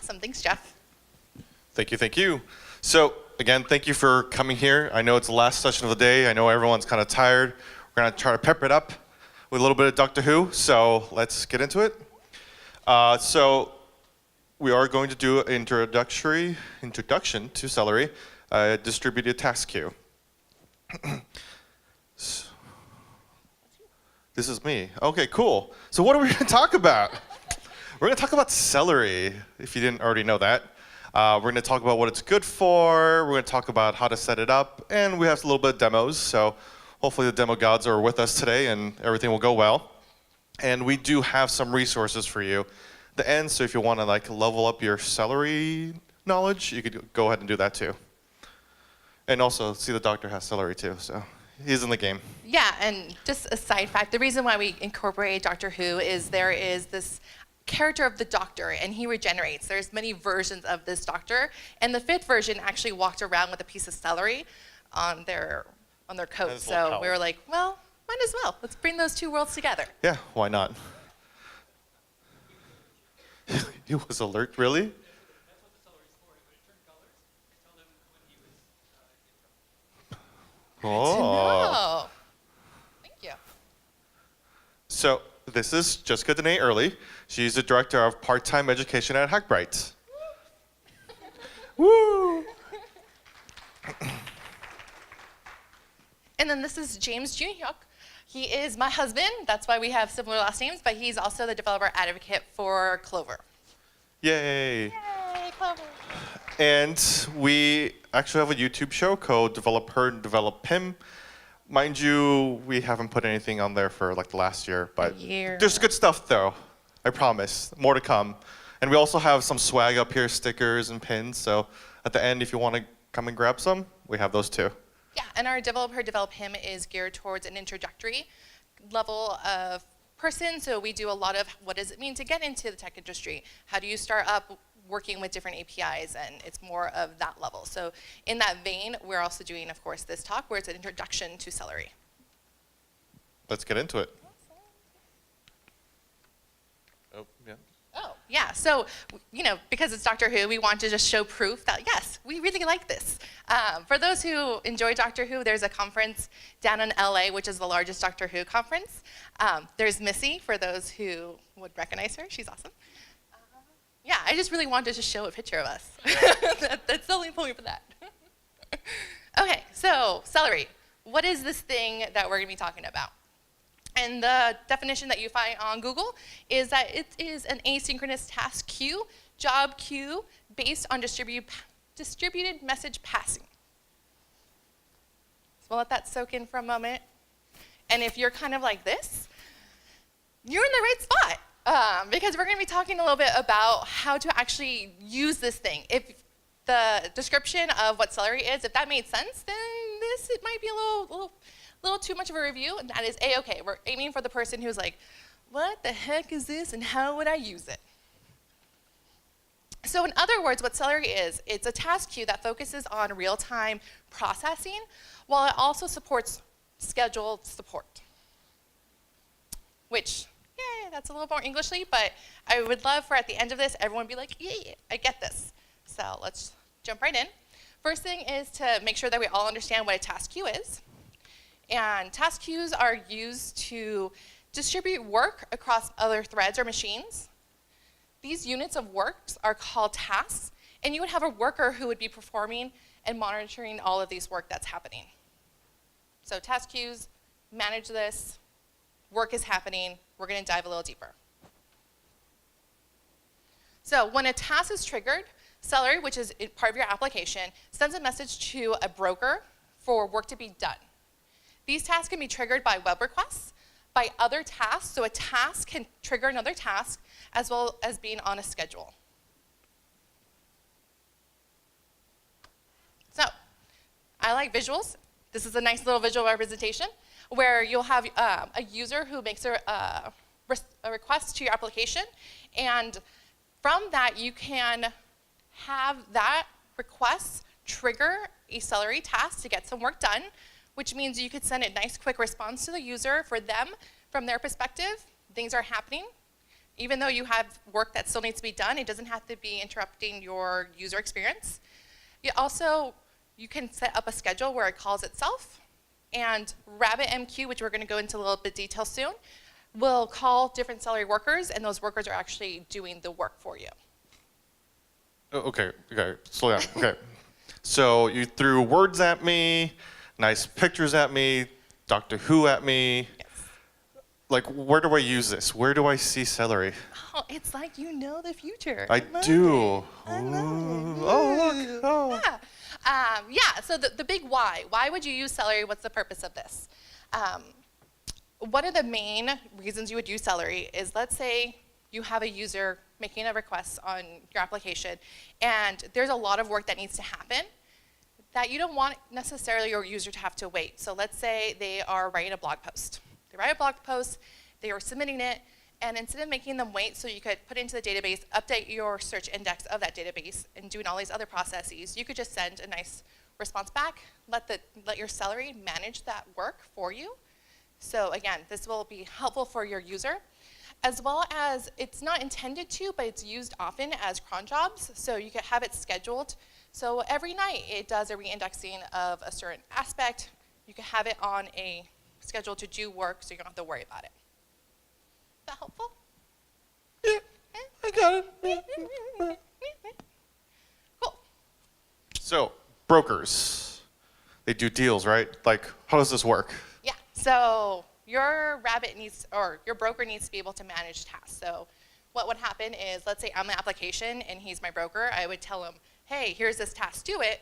Awesome. Thanks, Jeff. Thank you, thank you. So again, thank you for coming here. I know it's the last session of the day. I know everyone's kind of tired. We're going to try to pep it up with a little bit of Doctor Who. So let's get into it. So we are going to do an introduction to Celery, a distributed task queue. This is me. Okay, cool. So what are we going to talk about? We're going to talk about Celery, if you didn't already know that. We're going to talk about what it's good for. We're going to talk about how to set it up. And we have a little bit of demos. So hopefully the demo gods are with us today and everything will go well. And we do have some resources for you at the end. So if you want to level up your Celery knowledge, you could go ahead and do that too. And also, see, the doctor has Celery too. So he's in the game. Yeah, and just a side fact, the reason why we incorporate Doctor Who is there is this character of the Doctor, and he regenerates. There's many versions of this Doctor, and the 5th version actually walked around with a piece of celery on their coat. So we were like, well, might as well. Let's bring those two worlds together. Yeah, why not? He was alert, really? That's what the celery's for. When it turned colors, it told him when he was in trouble. Oh. No. Thank you. So this is Jessica Danae Early. She's the director of part-time education at Hackbright. Woo! And then this is James Junhyuk. He is my husband. That's why we have similar last names, but he's also the developer advocate for Clover. Yay! Yay, Clover. And we actually have a YouTube show called Develop Her and Develop Him. Mind you, we haven't put anything on there for the last year, but there's good stuff though. I promise. More to come. And we also have some swag up here, stickers and pins. So at the end, if you want to come and grab some, we have those too. Yeah, and our Develop Her, Develop Him is geared towards an introductory level of person. So we do a lot of what does it mean to get into the tech industry? How do you start up working with different APIs? And it's more of that level. So in that vein, we're also doing, of course, this talk where it's an introduction to Celery. Let's get into it. Oh, yeah. Oh, yeah. So, because it's Doctor Who, we want to just show proof that, yes, we really like this. For those who enjoy Doctor Who, there's a conference down in LA, which is the largest Doctor Who conference. There's Missy, for those who would recognize her. She's awesome. Yeah, I just really wanted to show a picture of us. That's the only point for that. Okay, so Celery. What is this thing that we're going to be talking about? And the definition that you find on Google is that it is an asynchronous task queue, job queue, based on distributed message passing. So we'll let that soak in for a moment. And if you're kind of like this, you're in the right spot. Because we're going to be talking a little bit about how to actually use this thing. If the description of what Celery is, if that made sense, then it might be a little too much of a review, and that is A-okay. We're aiming for the person who's like, what the heck is this and how would I use it? So in other words, what Celery is, it's a task queue that focuses on real-time processing while it also supports scheduled support. Which, yay, that's a little more Englishly, but I would love for at the end of this, everyone to be like, yeah, I get this. So let's jump right in. First thing is to make sure that we all understand what a task queue is. And task queues are used to distribute work across other threads or machines. These units of work are called tasks, and you would have a worker who would be performing and monitoring all of these work that's happening. So task queues manage this, work is happening, we're going to dive a little deeper. So when a task is triggered, Celery, which is part of your application, sends a message to a broker for work to be done. These tasks can be triggered by web requests, by other tasks, so a task can trigger another task, as well as being on a schedule. So, I like visuals. This is a nice little visual representation where you'll have a user who makes a request to your application, and from that you can have that request trigger a Celery task to get some work done, which means you could send a nice quick response to the user for them, from their perspective, things are happening. Even though you have work that still needs to be done, it doesn't have to be interrupting your user experience. You can set up a schedule where it calls itself, and RabbitMQ, which we're going to go into a little bit detail soon, will call different Celery workers, and those workers are actually doing the work for you. Okay, slow down. Okay. So you threw words at me, nice pictures at me, Doctor Who at me. Yes. Like, where do I use this? Where do I see celery? Oh, it's like you know the future. I love do. it. I love it. Oh, look. Oh. Yeah, so the big why. Why would you use Celery? What's the purpose of this? One of the main reasons you would use Celery is, let's say you have a user making a request on your application, and there's a lot of work that needs to happen that you don't want necessarily your user to have to wait. So let's say they are writing a blog post. They write a blog post, they are submitting it, and instead of making them wait so you could put it into the database, update your search index of that database, and doing all these other processes, you could just send a nice response back, let your Celery manage that work for you. So again, this will be helpful for your user, as well as it's not intended to, but it's used often as cron jobs, so you could have it scheduled. So every night it does a reindexing of a certain aspect. You could have it on a schedule to do work so you don't have to worry about it. Is that helpful? Yeah, I got it. Cool. So, brokers, they do deals, right? Like, how does this work? Yeah, so your your broker needs to be able to manage tasks. So what would happen is, let's say I'm the application and he's my broker. I would tell him, hey, here's this task, do it.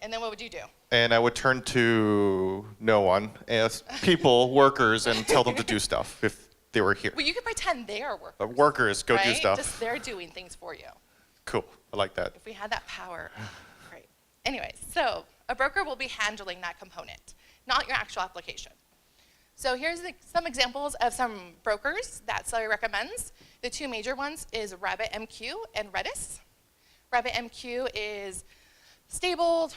And then what would you do? And I would turn to no one, as people, workers, and tell them to do stuff if they were here. Well, you could pretend they are workers. Workers, go right? do stuff. Just they're doing things for you. Cool, I like that. If we had that power, great. Anyways, so a broker will be handling that component, not your actual application. So here's some examples of some brokers that Celery recommends. The two major ones is RabbitMQ and Redis. RabbitMQ is stable.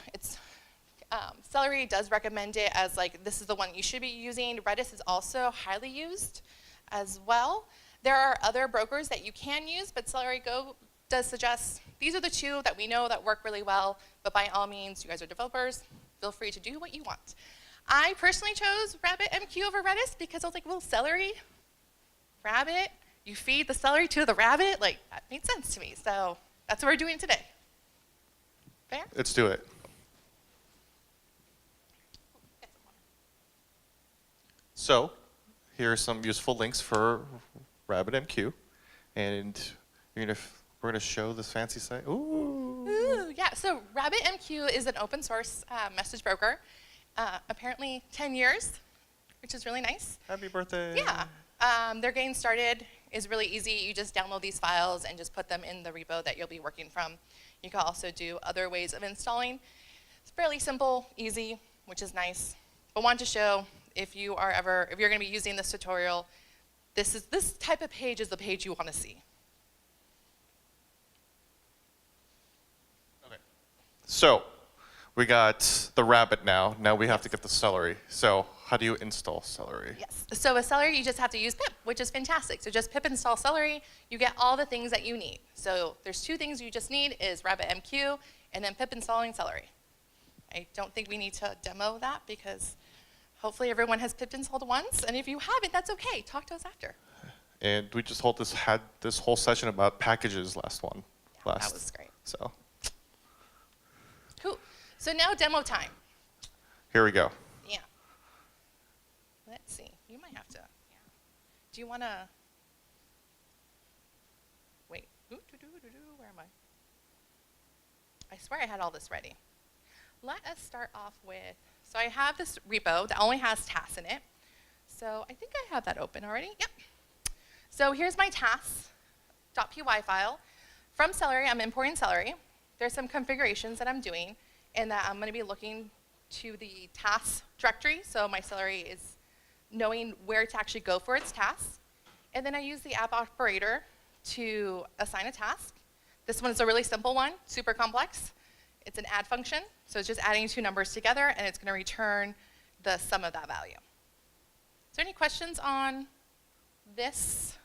Celery does recommend it as like, this is the one you should be using. Redis is also highly used as well. There are other brokers that you can use, but Celery Go does suggest these are the two that we know that work really well, but by all means, you guys are developers, feel free to do what you want. I personally chose RabbitMQ over Redis because I was like, well, Celery, rabbit, you feed the celery to the rabbit, like that made sense to me. So that's what we're doing today. Fair? Let's do it. So, here are some useful links for RabbitMQ, and we're gonna show this fancy site. Ooh. Ooh, yeah. So RabbitMQ is an open source message broker. Apparently 10 years, which is really nice. Happy birthday. Yeah. Their getting started is really easy. You just download these files and just put them in the repo that you'll be working from. You can also do other ways of installing. It's fairly simple, easy, which is nice. But want to show if you're going to be using this tutorial, this type of page is the page you want to see. Okay. So, we got the rabbit now. Now we have to get the celery. So, how do you install celery? Yes. So with Celery, you just have to use pip, which is fantastic. So just pip install Celery, you get all the things that you need. So there's two things you just need is RabbitMQ and then pip installing Celery. I don't think we need to demo that because hopefully everyone has pip installed once. And if you haven't, that's okay. Talk to us after. And we just had this whole session about packages last. That was great. So, Cool. So now demo time. here we go. Yeah. Let's see. You might have to. Yeah. Do you want to? Wait. Where am I? I swear I had all this ready. Let us start off with. So I have this repo that only has tasks in it. So I think I have that open already. Yep. So here's my tasks.py file. From Celery, I'm importing Celery. There's some configurations that I'm doing, and that I'm going to be looking to the tasks directory. So my Celery is knowing where to actually go for its tasks. And then I use the app operator to assign a task. This one is a really simple one, super complex. It's an add function. So it's just adding two numbers together, and it's going to return the sum of that value. Is there any questions on this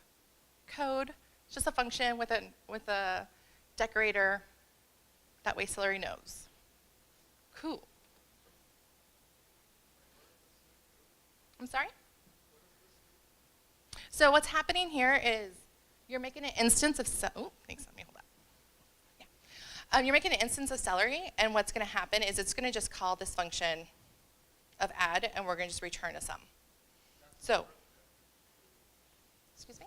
code. It's just a function with a decorator. That way Celery knows. Cool. I'm sorry? So what's happening here is you're making an instance of, oh, thanks, let me hold that. Yeah. You're making an instance of Celery, and what's gonna happen is it's gonna just call this function of add, and we're gonna just return a sum. So, excuse me?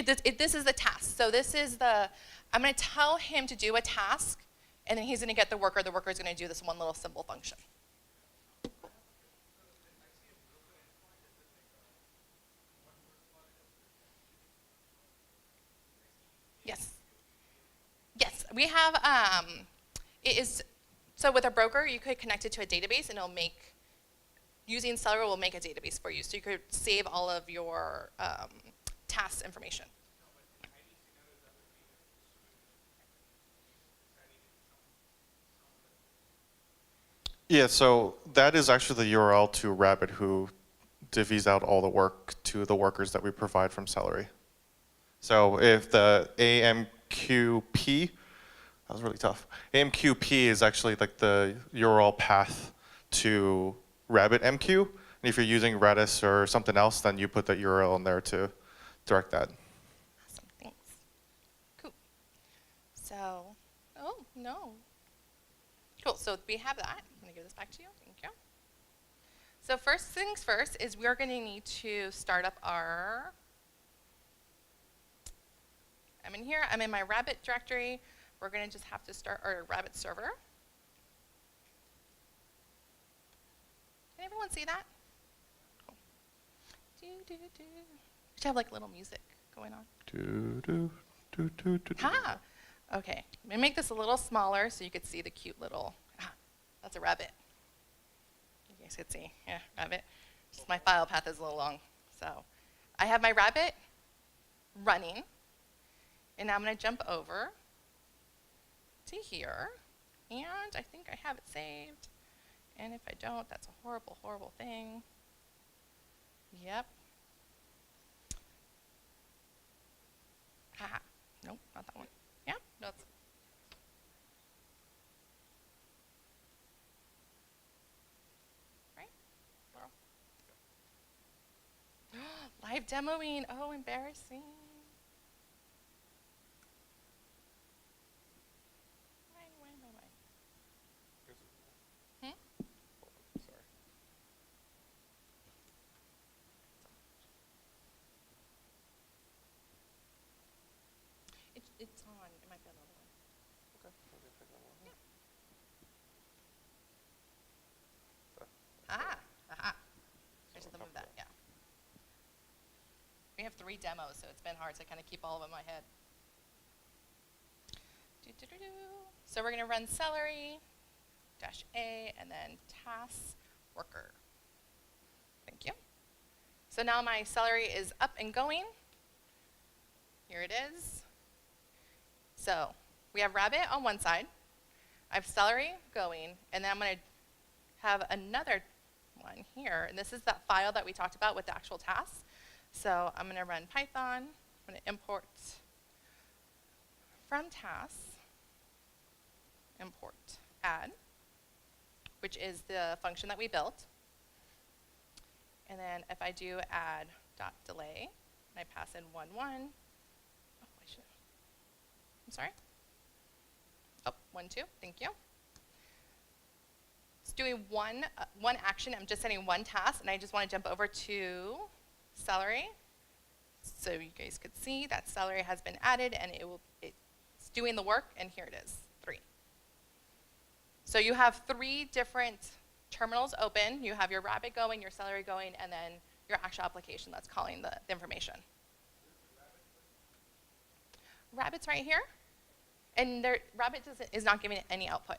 This is the task. So this is I'm gonna tell him to do a task, and then he's gonna get the worker. The worker is gonna do this one little simple function. Yes. Yes, we have, so with a broker, you could connect it to a database, and using Celery will make a database for you. So you could save all of your task information. Yeah, so that is actually the URL to Rabbit, who divvies out all the work to the workers that we provide from Celery. So if the AMQP, that was really tough. AMQP is actually like the URL path to RabbitMQ. And if you're using Redis or something else, then you put that URL in there to direct that. Awesome, thanks. Cool. So, oh, no. Cool, so we have that. I'm gonna give this back to you, thank you. So first things first is we're gonna need to start up I'm in here, I'm in my Rabbit directory. We're gonna just have to start our Rabbit server. Can everyone see that? Cool. Do, do, do. We should have like little music going on. Do, do, do, do, do, do. Ah, okay. I'm gonna make this a little smaller so you could see the cute little, that's a rabbit. You guys could see, yeah, rabbit. Just my file path is a little long. So I have my rabbit running, and now I'm gonna jump over to here, and I think I have it saved. And if I don't, that's a horrible, horrible thing. Yep. Haha. Nope, not that one. Yeah, no, it's. Right? Live demoing. Oh, embarrassing. Sorry. It's on. It might be on the other one. Okay. Yeah. Aha. I should have moved that, yeah. We have 3 demos, so it's been hard to kind of keep all of them in my head. So we're going to run Celery, -A, and then task worker. Thank you. So now my Celery is up and going. Here it is. So we have Rabbit on one side. I have Celery going, and then I'm going to have another one here. And this is that file that we talked about with the actual tasks. So I'm going to run Python. I'm going to import from tasks, import add, which is the function that we built. And then if I do add dot delay, and I pass in 1, 1. Oh, I should. I'm sorry. Oh, 1, 2. Thank you. It's doing one action. I'm just setting one task, and I just want to jump over to Celery, so you guys could see that Celery has been added, and it's doing the work. And here it is, 3. So you have 3 different terminals open. You have your Rabbit going, your Celery going, and then your actual application that's calling the information. Rabbit's right here, and Rabbit is not giving it any output.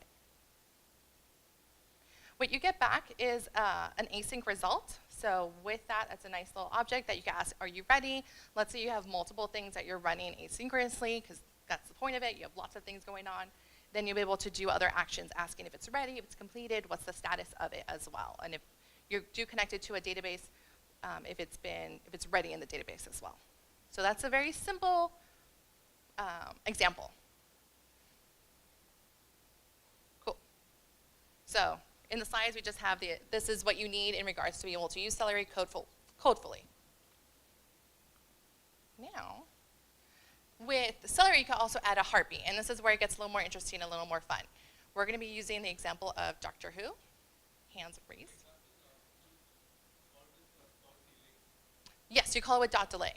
What you get back is an async result. So with that, that's a nice little object that you can ask, are you ready? Let's say you have multiple things that you're running asynchronously, because that's the point of it. You have lots of things going on. Then you'll be able to do other actions, asking if it's ready, if it's completed, what's the status of it as well. And if you do connect it to a database, if it's ready in the database as well. So that's a very simple example. Cool. So in the slides, we just have this is what you need in regards to be able to use celery codefully. Now, with celery, you can also add a heartbeat, and this is where it gets a little more interesting, a little more fun. We're going to be using the example of Doctor Who. Hands raised. Yes, you call it with dot delay.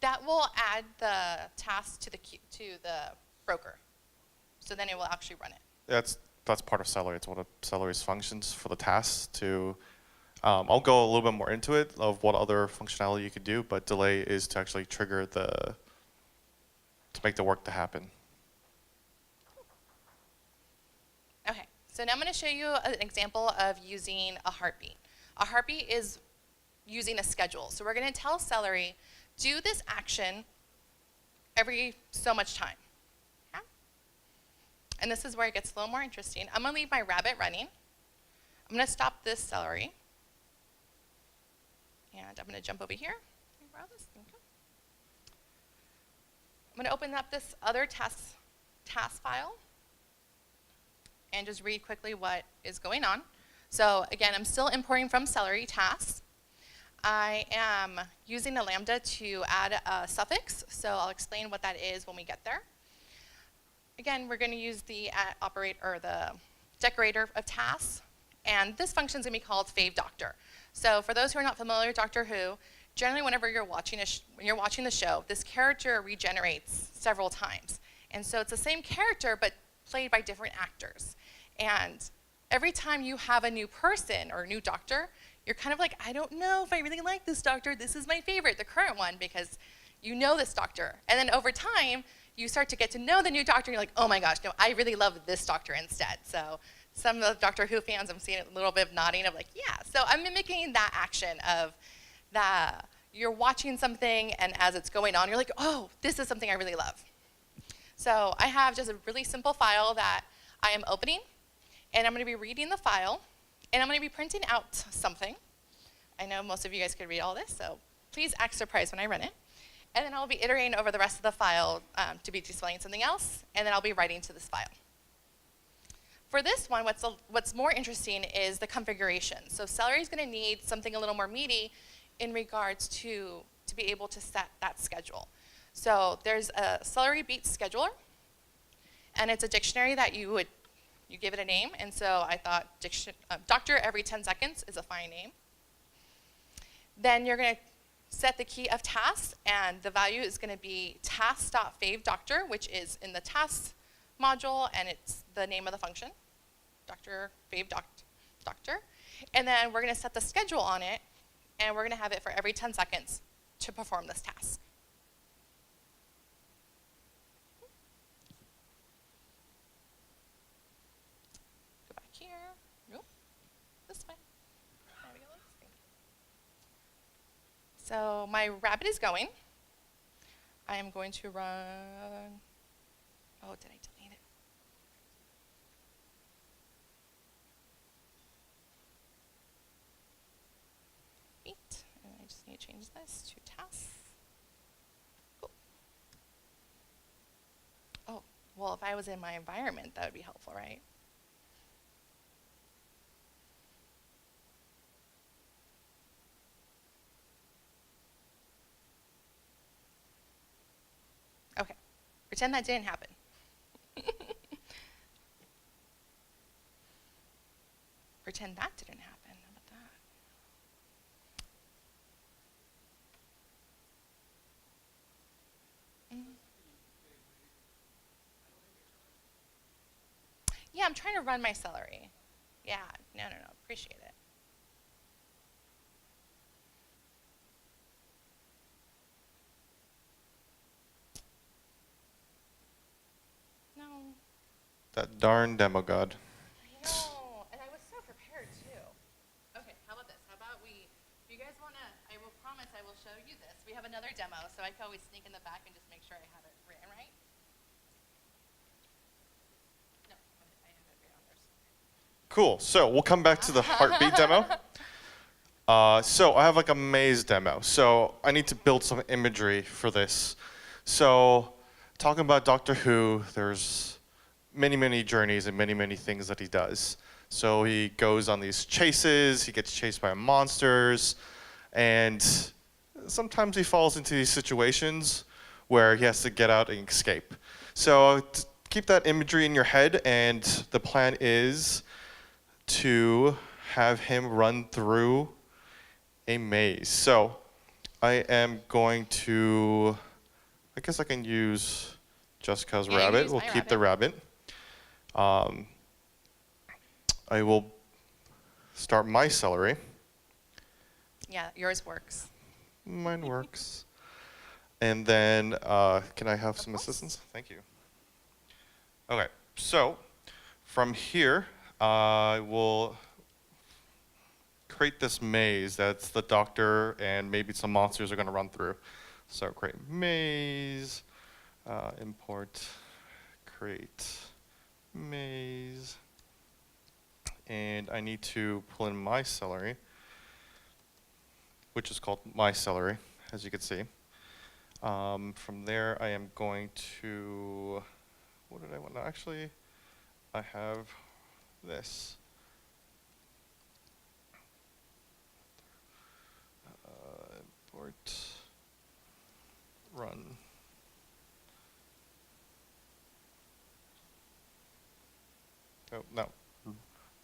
That will add the task to the broker. So then it will actually run it. That's part of celery. It's one of celery's functions for the tasks to. I'll go a little bit more into it of what other functionality you could do, but delay is to actually trigger to make the work to happen. Okay, so now I'm going to show you an example of using a heartbeat. A heartbeat is using a schedule. So we're going to tell celery, do this action every so much time. Yeah? And this is where it gets a little more interesting. I'm going to leave my rabbit running. I'm going to stop this celery. And I'm going to jump over here. I'm going to open up this other task file and just read quickly what is going on. So again, I'm still importing from celery tasks. I am using a lambda to add a suffix, so I'll explain what that is when we get there. Again, we're going to use the the decorator of tasks, and this function is going to be called fave doctor. So for those who are not familiar with Doctor Who, generally whenever you're watching the show, this character regenerates several times. And so it's the same character, but played by different actors. And every time you have a new person or a new doctor, you're kind of like, I don't know if I really like this doctor. This is my favorite, the current one, because you know this doctor. And then over time, you start to get to know the new doctor, and you're like, oh my gosh, no, I really love this doctor instead. So some of the Doctor Who fans, I'm seeing a little bit of nodding of like, yeah. So I'm mimicking that action of you're watching something, and as it's going on, you're like, oh, this is something I really love. So I have just a really simple file that I am opening, and I'm going to be reading the file, and I'm going to be printing out something. I know most of you guys could read all this, so please act surprised when I run it. And then I'll be iterating over the rest of the file to be displaying something else, and then I'll be writing to this file. For this one, what's more interesting is the configuration. So celery is going to need something a little more meaty in regards to be able to set that schedule. So there's a celery beat scheduler, and it's a dictionary that you give it a name, and so I thought doctor every 10 seconds is a fine name. Then you're going to set the key of tasks, and the value is going to be task.favedoctor, which is in the tasks module, and it's the name of the function, Dr. Doctor. And then we're going to set the schedule on it, and we're going to have it for every 10 seconds to perform this task. Go back here. Nope. This way. There we go. So my rabbit is going. I am going to run. Oh, did I delete it? Wait, and I just need to change this to tasks. Cool. Oh, well, if I was in my environment, that would be helpful, right? Okay, pretend that didn't happen. Pretend that didn't happen. How about that? Yeah, I'm trying to run my celery. Yeah, no, appreciate it. No. That darn demo god. I know, and I was so prepared too. Okay, how about this? How about if you guys want to, I will promise I will show you this. We have another demo, so I can always sneak in the back and just make sure I have it written right. No, I have it right on there. Cool. So we'll come back to the heartbeat demo. So I have like a maze demo. So I need to build some imagery for this. So talking about Doctor Who, there's many, many journeys and many, many things that he does. So he goes on these chases, he gets chased by monsters, and sometimes he falls into these situations where he has to get out and escape. So keep that imagery in your head, and the plan is to have him run through a maze. So I am going to, I guess I can use Jessica's Yeah, you can rabbit. use We'll my keep the rabbit. I will start my celery. Yeah, yours works. Mine works. And then, can I have some course. assistance? Thank you. Okay, so from here, I will create this maze that's the doctor and maybe some monsters are going to run through. So create maze, import, create maze, and I need to pull in my celery, which is called my celery, as you can see. From there, I am going to, what did I want? No, actually, I have this. Import, run. Oh, no,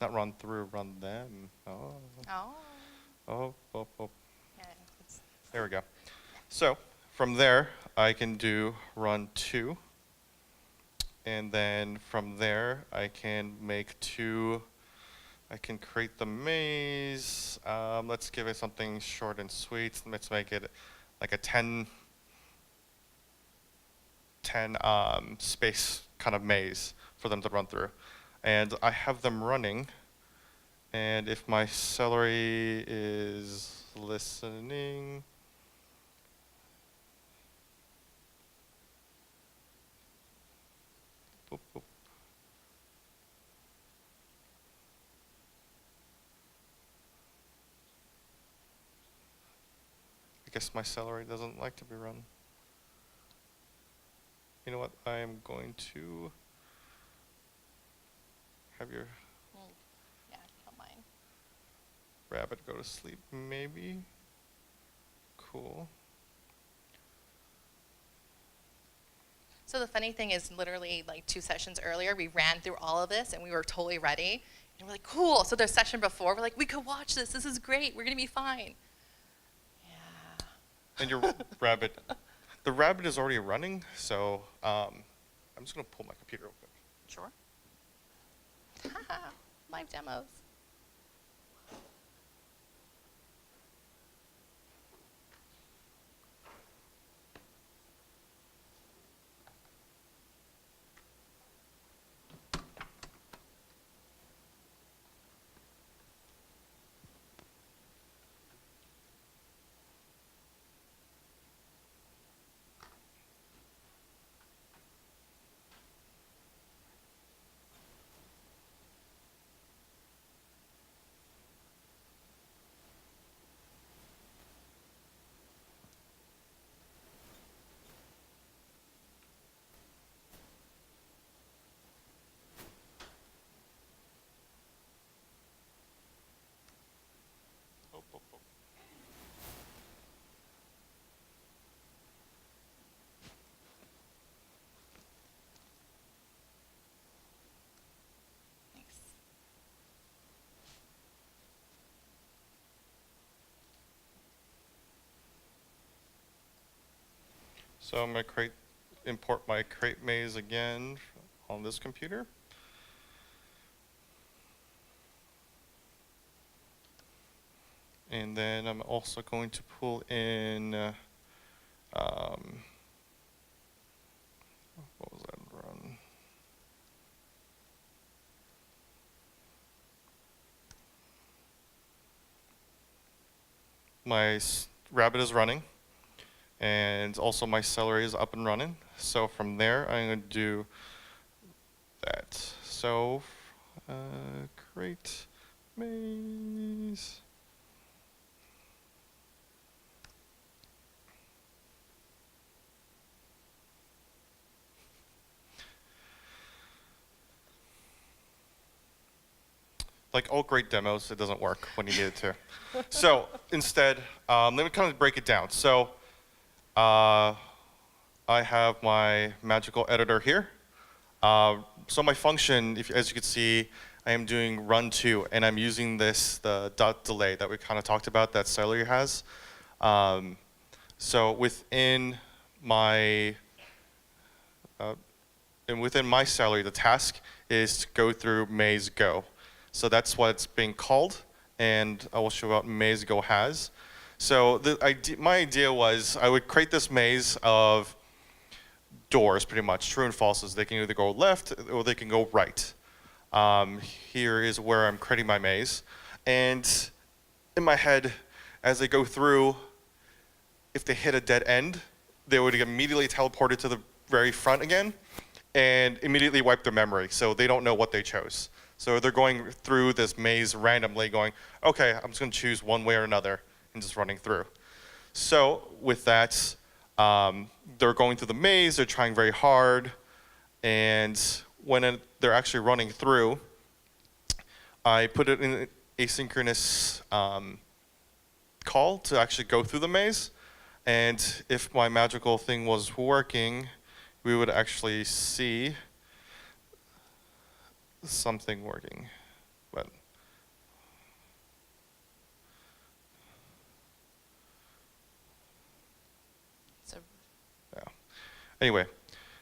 not run through, run them. Oh, Oh. oh. Yeah, it's, There we go. So from there, I can do run 2. And then from there, I can make 2. I can create the maze. Let's give it something short and sweet. Let's make it like a 10 space kind of maze for them to run through. And I have them running. And if my celery is listening, boop, boop. I guess my celery doesn't like to be run. You know what? I am going to have your yeah, if you don't mind. rabbit go to sleep, maybe. Cool. So the funny thing is, literally like 2 sessions earlier, we ran through all of this and we were totally ready. And we're like, cool. So the session before, we're like, we could watch this. This is great. We're gonna be fine. Yeah. And your rabbit, the rabbit is already running, so I'm just gonna pull my computer real quick. Sure. Live demos. Oh, oh, oh. Nice. So I'm gonna import my create maze again on this computer. And then I'm also going to pull in, what was that run? My rabbit is running, and also my celery is up and running. So from there, I'm going to do that. So create maze. like all great demos, it doesn't work when you need it to. So instead, let me kind of break it down. So I have my magical editor here. So my function, as you can see, I am doing run to, and I'm using the dot delay that we kind of talked about that Celery has. So within my Celery, the task is to go through maze go. So that's what it's being called, and I will show what maze go has. So my idea was I would create this maze of doors, pretty much, true and falses. They can either go left or they can go right. Here is where I'm creating my maze. And in my head, as they go through, if they hit a dead end, they would immediately teleported to the very front again and immediately wipe their memory, so they don't know what they chose. So they're going through this maze randomly going, okay, I'm just going to choose one way or another and just running through. So with that, they're going through the maze, they're trying very hard, and when they're actually running through, I put it in an asynchronous call to actually go through the maze. And if my magical thing was working, we would actually see something working. But So yeah. Anyway,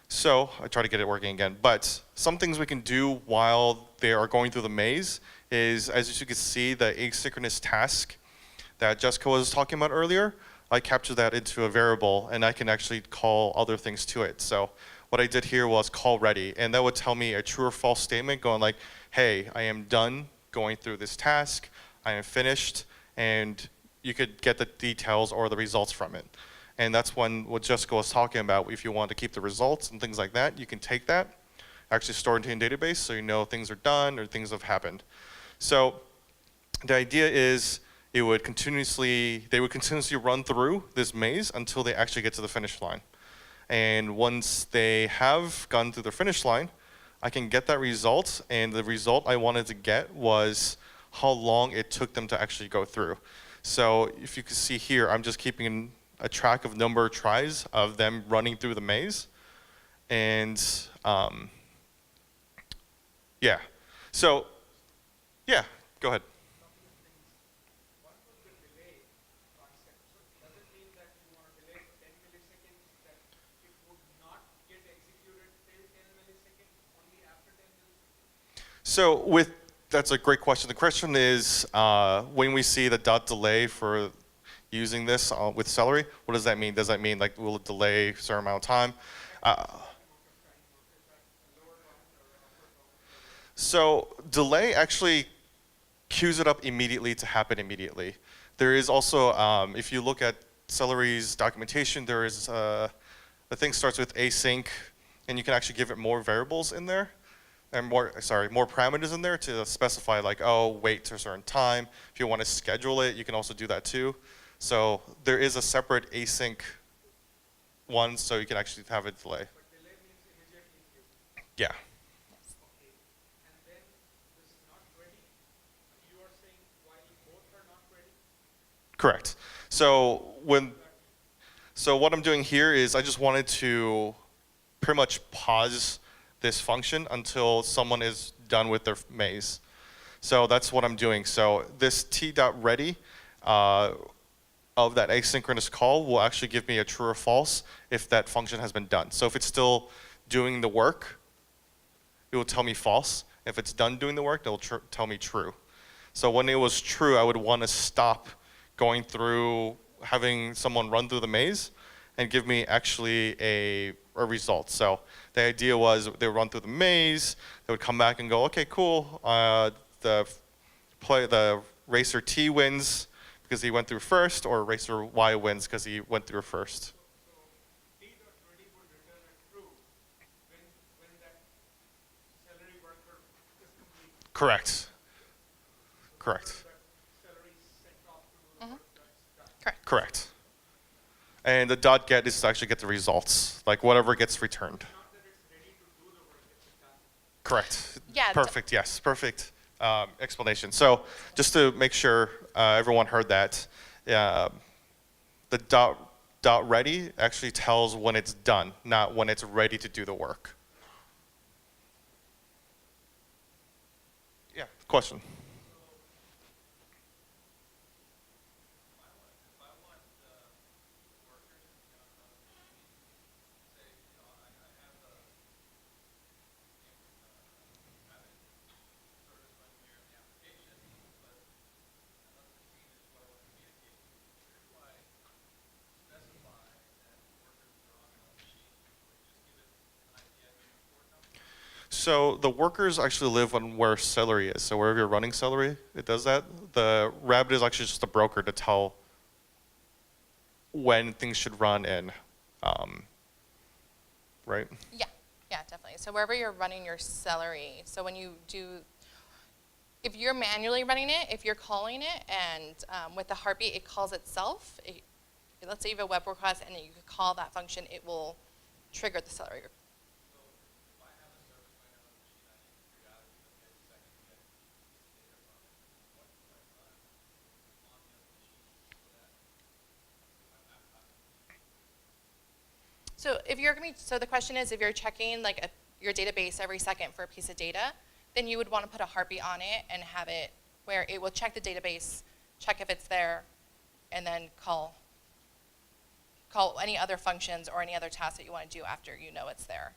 so I try to get it working again. But some things we can do while they are going through the maze is, as you can see, the asynchronous task that Jessica was talking about earlier, I capture that into a variable, and I can actually call other things to it. So what I did here was call ready, and that would tell me a true or false statement going like, hey, I am done going through this task, I am finished, and you could get the details or the results from it. And that's what Jessica was talking about. If you want to keep the results and things like that, you can take that, actually store it into a database so you know things are done or things have happened. So the idea is they would continuously run through this maze until they actually get to the finish line. And once they have gone through the finish line, I can get that result, and the result I wanted to get was how long it took them to actually go through. So if you can see here, I'm just keeping a track of number of tries of them running through the maze. And yeah, so yeah, go ahead. So that's a great question. The question is, when we see the dot delay for using this with Celery, what does that mean? Does that mean like will it delay a certain amount of time? So delay actually queues it up immediately to happen immediately. There is also, if you look at Celery's documentation, there is the thing starts with async, and you can actually give it more variables in there. And more parameters in there to specify like, oh, wait to a certain time. If you want to schedule it, you can also do that too. So there is a separate async one, so you can actually have a delay. But delay means immediately queue. Yeah. Okay. And then this is not ready. You are saying while both are not ready? Correct. So what I'm doing here is I just wanted to pretty much pause this function until someone is done with their maze. So that's what I'm doing. So this t.ready of that asynchronous call will actually give me a true or false if that function has been done. So if it's still doing the work, it will tell me false. If it's done doing the work, it will tell me true. So when it was true, I would want to stop going through, having someone run through the maze and give me actually a result. So the idea was they would run through the maze, they would come back and go, okay, cool, the racer T wins because he went through first, or racer Y wins because he went through first. So t.ready would return a true when that Celery worker is complete. Correct. Correct. That Celery sent off to the work that's done. correct. Correct. And the dot get is to actually get the results, like whatever gets returned. Not that it's ready to do the work, it's done. Correct. Yeah, Perfect. Yes. Perfect explanation. So just to make sure everyone heard that, the dot ready actually tells when it's done, not when it's ready to do the work. Yeah, question. So the workers actually live on where Celery is. So wherever you're running Celery, it does that. The Rabbit is actually just a broker to tell when things should run in, right? Yeah, yeah, definitely. So wherever you're running your Celery, so when you do, if you're manually running it, if you're calling it, and with the heartbeat, it calls itself. Let's say you have a web request and you could call that function, it will trigger the Celery. So if you're going to so the question is, if you're checking like your database every second for a piece of data, then you would want to put a heartbeat on it and have it where it will check the database, check if it's there, and then call any other functions or any other tasks that you want to do after you know it's there.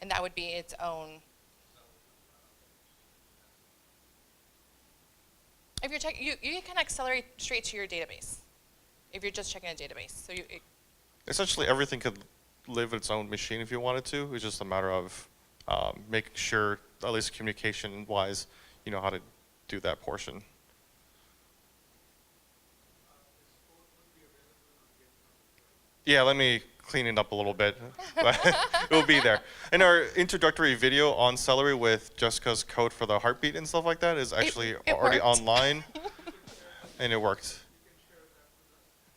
And that would be its own. If you're checking, you can accelerate straight to your database. If you're just checking a database, so Essentially, everything could live its own machine if you wanted to. It's just a matter of making sure, at least communication-wise, you know how to do that portion. Yeah, let me clean it up a little bit. It will be there. And our introductory video on Celery with Jessica's code for the heartbeat and stuff like that is actually it already worked. online, and it worked.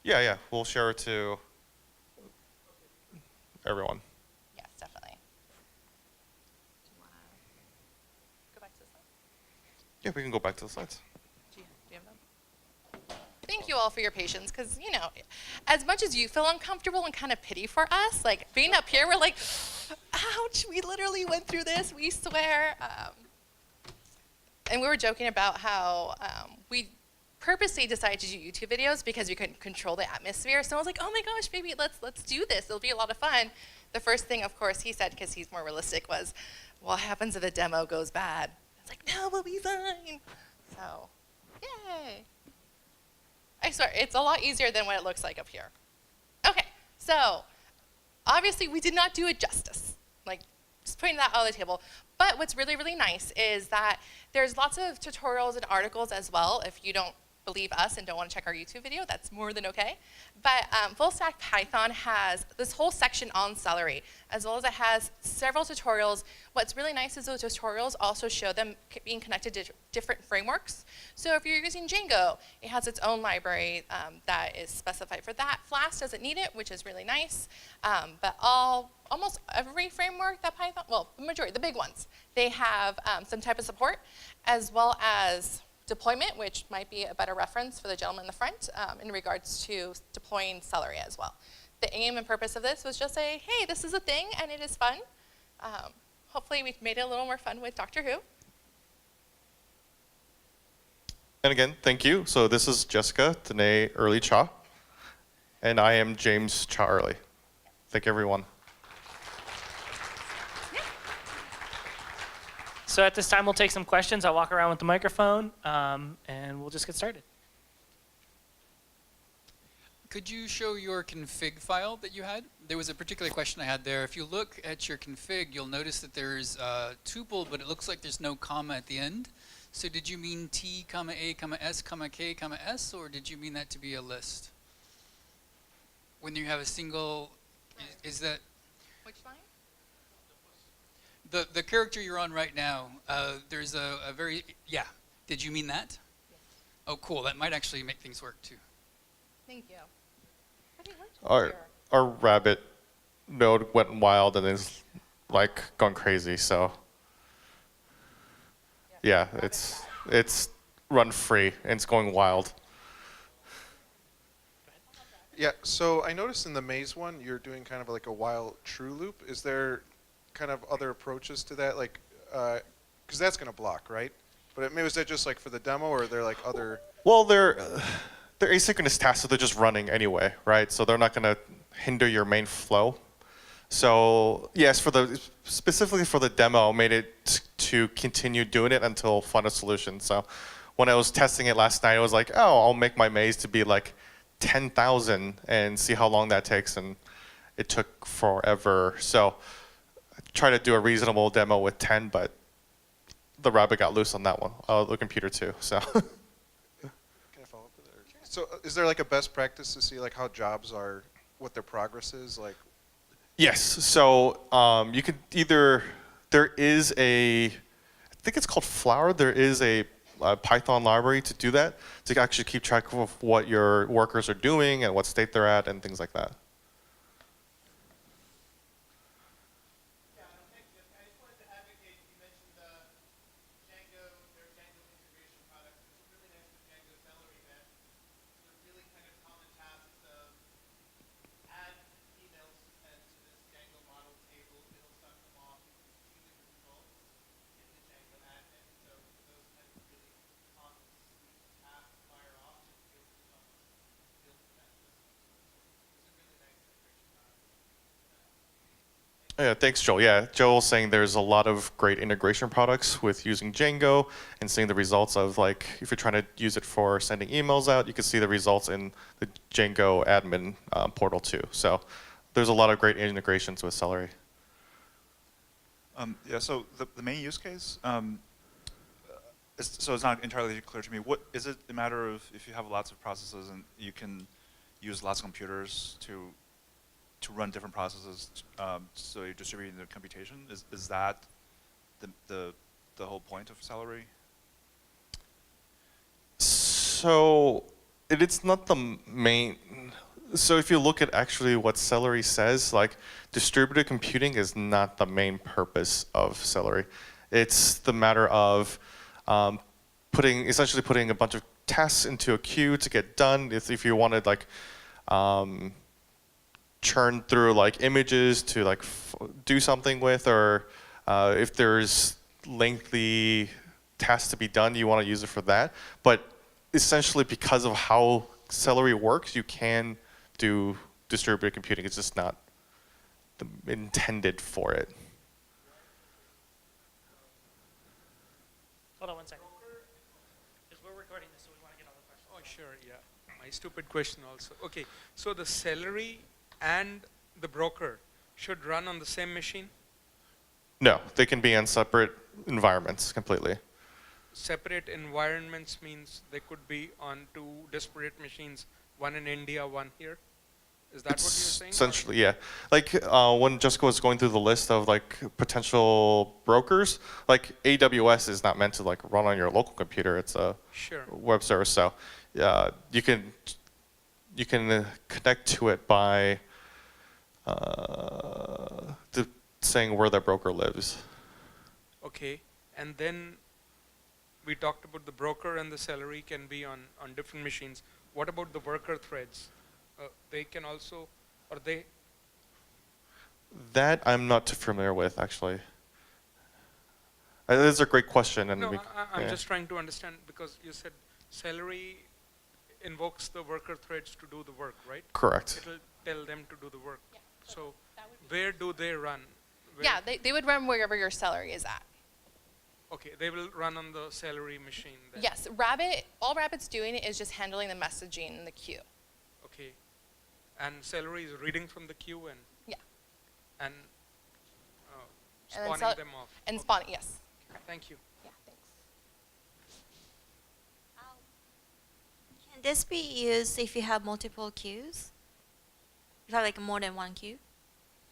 Yeah, we'll share it to everyone. Yes, definitely. Do you want to go back to the slide? Yeah, we can go back to the slides. Do you have them? Thank you all for your patience, because, you know, as much as you feel uncomfortable and kind of pity for us, like, being up here, we're like, ouch, we literally went through this, we swear. And we were joking about how we purposely decided to do YouTube videos because we couldn't control the atmosphere. So I was like, oh my gosh, baby, let's do this. It'll be a lot of fun. The first thing, of course, he said, because he's more realistic, was, what happens if the demo goes bad? It's like, no, we'll be fine. So, yay. I swear, it's a lot easier than what it looks like up here. Okay, so obviously we did not do it justice. Like, just putting that on the table. But what's really, really nice is that there's lots of tutorials and articles as well. If you don't believe us and don't want to check our YouTube video, that's more than okay. But Full Stack Python has this whole section on Celery, as well as it has several tutorials. What's really nice is those tutorials also show them being connected to different frameworks. So if you're using Django, it has its own library that is specified for that. Flask doesn't need it, which is really nice. But almost every framework that Python, well, the majority, the big ones, they have some type of support, as well as deployment, which might be a better reference for the gentleman in the front in regards to deploying Celery as well. The aim and purpose of this was just say, hey, this is a thing and it is fun. Hopefully we've made it a little more fun with Doctor Who. And again, thank you. So this is Jessica Danae Early Cha, and I am James Cha Early. Thank you, everyone. So at this time, we'll take some questions. I'll walk around with the microphone, and we'll just get started. Could you show your config file that you had? There was a particular question I had there. If you look at your config, you'll notice that there's a tuple, but it looks like there's no comma at the end. So did you mean T, comma A, comma S, comma K, comma S, or did you mean that to be a list? When you have a single, is that Which line? the character you're on right now? There's a very, yeah. Did you mean that? Yes. Oh, cool. That might actually make things work too. Thank you. Have you worked here? Our rabbit node went wild and is like gone crazy, so. Yeah. Yeah, it's run free and it's going wild. Yeah, so I noticed in the maze one, you're doing kind of like a while true loop. Is there kind of other approaches to that? Like, because that's going to block, right? But maybe was that just like for the demo, or are there like other? Well, they're asynchronous tasks, so they're just running anyway, right? So they're not going to hinder your main flow. So yes, specifically for the demo, I made it to continue doing it until final solution. So when I was testing it last night, I was like, oh, I'll make my maze to be like 10,000 and see how long that takes, and it took forever. So I tried to do a reasonable demo with 10, but the rabbit got loose on that one. The computer too. So. Can I follow up with that? So is there like a best practice to see like how jobs are, what their progress is like? Yes. So you could either there is a, I think it's called Flower. There is a Python library to do that, to actually keep track of what your workers are doing and what state they're at and things like that. Yeah, thank you. I just wanted to advocate, you mentioned the Django, their Django integration product. It's really nice with Django Celery that the really kind of common tasks of add emails to send to this Django model table, it'll suck them off to the results in the Django admin. So those kind of really common suite tasks fire off and you'll become built in that system. So it's a really nice integration product. Yeah, thanks, Joel. Yeah, Joel's saying there's a lot of great integration products with using Django and seeing the results of, like, if you're trying to use it for sending emails out, you can see the results in the Django admin portal too. So there's a lot of great integrations with Celery. Yeah, so the main use case, so it's not entirely clear to me. What is it a matter of if you have lots of processes and you can use lots of computers to run different processes, so you're distributing the computation? Is that the whole point of Celery? So it's not the main. So if you look at actually what Celery says, like distributed computing is not the main purpose of Celery. It's the matter of essentially putting a bunch of tasks into a queue to get done. If you wanted like churn through like images to like do something with, or if there's lengthy tasks to be done, you want to use it for that. But essentially, because of how Celery works, you can do distributed computing. It's just not intended for it. Hold on 1 second. Because we're recording this, so we want to get all the questions. Oh, sure, yeah. My stupid question also. Okay, so the Celery and the broker should run on the same machine? No, they can be in separate environments completely. Separate environments means they could be on two disparate machines, one in India, one here? Is that what you're saying? Essentially, yeah. Like when Jessica was going through the list of like potential brokers, like AWS is not meant to like run on your local computer. It's a Sure. web service. So you can connect to it by saying where that broker lives. Okay, and then we talked about the broker and the Celery can be on different machines. What about the worker threads? They can also, or they? That I'm not too familiar with, actually. This is a great question. And No, I'm yeah. just trying to understand because you said Celery invokes the worker threads to do the work, right? Correct. It'll tell them to do the work. Yeah, So that would be where do they run? Where- yeah, they would run wherever your Celery is at. Okay, they will run on the Celery machine then. Yes, all Rabbit's doing is just handling the messaging in the queue. Okay. And Celery is reading from the queue and Yeah. and And then spawning them off. And Okay. spawning, yes. Thank you. Yeah, thanks. Can this be used if you have multiple queues? If you have like more than one queue?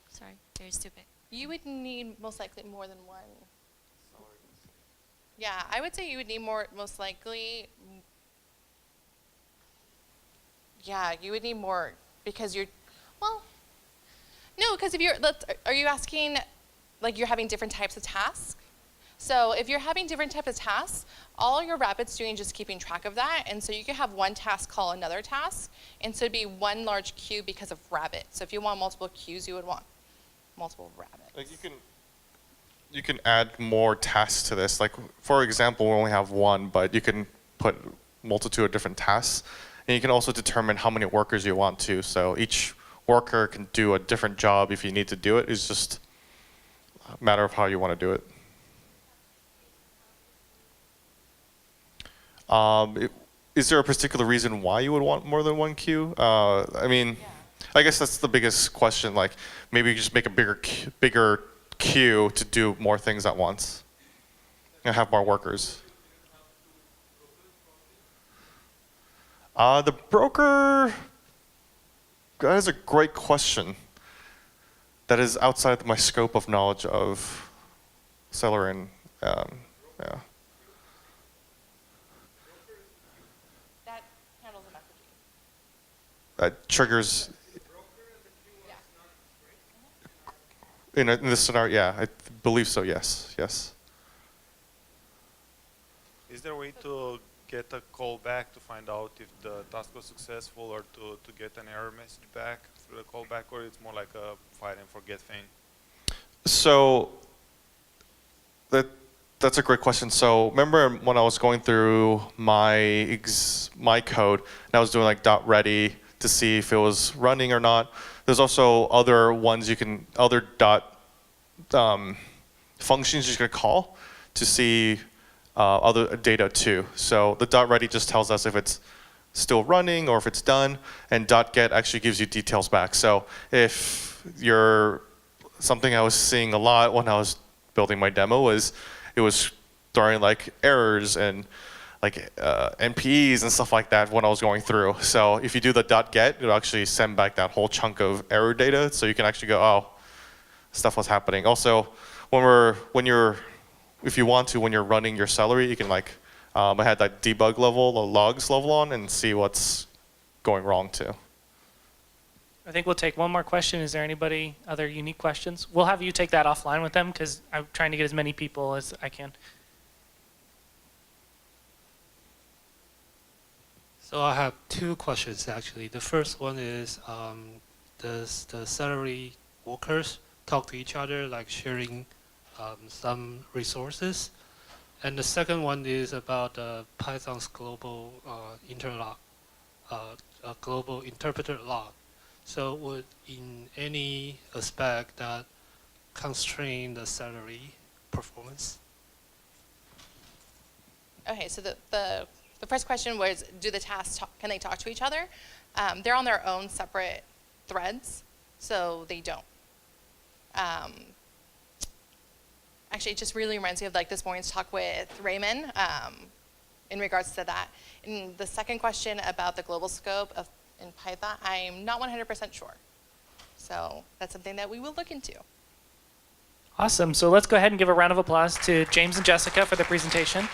Sorry, very stupid. You would need most likely more than one. Yeah, I would say you would need most likely. Yeah, you would need more because no, because if are you asking, like you're having different types of tasks? So if you're having different types of tasks, all your Rapid's doing is just keeping track of that. And so you can have one task call another task. And so it'd be one large queue because of Rabbit. So if you want multiple queues, you would want multiple Rabbits. Like you can add more tasks to this. Like for example, we only have one, but you can put multitude of different tasks. And you can also determine how many workers you want to. So each worker can do a different job if you need to do it. It's just a matter of how you want to do it. Is there a particular reason why you would want more than one queue? I mean, I guess that's the biggest question. Like maybe you just make a bigger queue to do more things at once and have more workers. The broker, that is a great question. That is outside my scope of knowledge of Celery and yeah. That handles the messaging. That triggers. In this scenario, yeah, I believe so. Yes, yes. Is there a way to get a call back to find out if the task was successful, or to get an error message back through the callback, or it's more like a find and forget thing? So that's a great question. So remember when I was going through my code and I was doing like .ready to see if it was running or not. There's also other ones other functions you can call to see other data too. So the .ready just tells us if it's still running or if it's done, and .get actually gives you details back. So if something I was seeing a lot when I was building my demo was it was throwing like errors and like NPEs and stuff like that when I was going through. So if you do the .get, it'll actually send back that whole chunk of error data, so you can actually go, oh, stuff was happening. Also, if you want to, when you're running your Celery, you can like, I had that debug level, the logs level on, and see what's going wrong too. I think we'll take one more question. Is there anybody other unique questions? We'll have you take that offline with them because I'm trying to get as many people as I can. So I have two questions actually. The first one is, does the Celery workers talk to each other, like sharing some resources? And the second one is about Python's global interlock, global interpreter lock. So would in any aspect that constrain the Celery performance? Okay, so the first question was, do the tasks can they talk to each other? They're on their own separate threads, so they don't. Actually, it just really reminds me of like this morning's talk with Raymond in regards to that. And the second question about the global scope in Python, I'm not 100% sure. So that's something that we will look into. Awesome. So let's go ahead and give a round of applause to James and Jessica for the presentation.